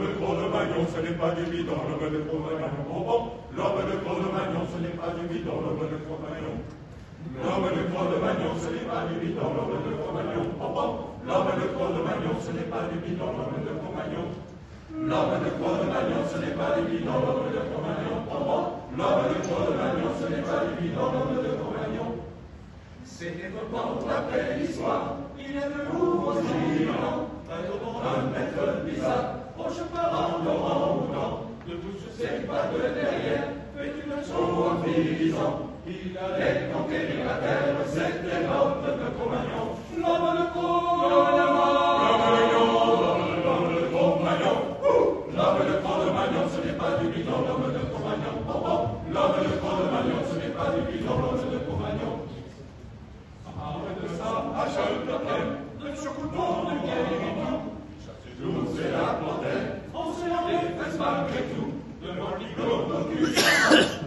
de Cro-de-Magnon, ce n'est pas du bidon, l'homme de Cro-de-Magnon. Oh bon, l'homme de Cro-de-Magnon, ce n'est pas du bidon, l'homme de Cro-de-Magnon. L'homme de Cro-de-Magnon, ce n'est pas du bidon, l'homme de Cro-de-Magnon. Oh bon, l'homme de Cro-de-Magnon, ce n'est pas du bidon, l'homme de Cro-de-Magnon. L'homme de Cro-de-Magnon, ce n'est pas du bidon, l'homme de Cro-de-Magnon. Oh bon, l'homme de Cro-de-Magnon, ce n'est pas du bidon, l'homme de Cro-de-Magnon. C'était pourtant après l'histoire, il y a de nouveaux immigrants, un maître bizarre, proche parent Laurent Boulan, debout sur ses pas de derrière, fait une leçon en visant. Il allait conquérir la terre, c'était l'homme de Cro-Magnon. L'homme de Cro-Magnon, l'homme de Cro-Magnon, l'homme de Cro-Magnon, ce n'est pas du bidon, l'homme de Cro-Magnon. Oh oh, l'homme de Cro-Magnon, ce n'est pas du bidon, l'homme de Cro-Magnon. Arrête de ça, achète la plaine, de ce couteau de guérison. Chasse tout, c'est la bordelle, on s'est en défense malgré tout. Devant l'igloo d'aucune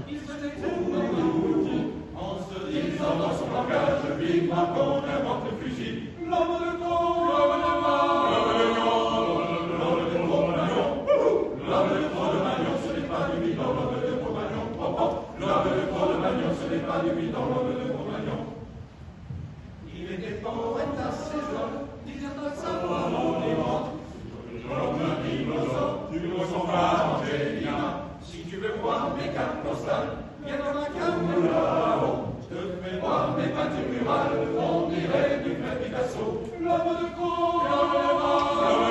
il se détourne en se disant dans son langage vivement qu'on invente le fusil. L'homme de Cro-Magnon, l'homme de Cro-Magnon, l'homme de Cro-Magnon, ce n'est pas du bidon, l'homme de Cro-Magnon. Oh oh, l'homme de Cro-Magnon, ce n'est pas du bidon, l'homme de Cro-Magnon. Il était poète à ses hommes, disant à sa voix monumente. L'homme innocent, tu ne ressens pas Angelina. Si tu veux voir mes cartes postales, viens dans la cave là-haut. Je te fais voir mes peintures murales, on dirait du vrai Picasso. L'homme de Cro-Magnon, l'homme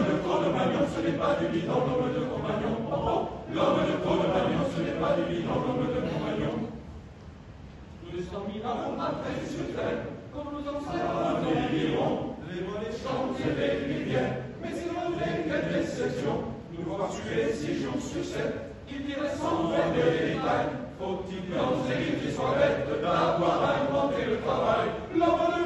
de Cro-Magnon, ce n'est pas du bidon, l'homme de Cro-Magnon. Oh oh, l'homme de Cro-Magnon, ce n'est pas du bidon, l'homme de Cro-Magnon. 200 000 ans après sur terre, comme nous en diront, les volets chantent et les rivières. Mais il relève quelques exceptions. Nous voir tuer 6 jours sur 7, il dirait sans faire des détails. Faut-il dans ces qui soient bêtes d'avoir inventé le travail? L'homme de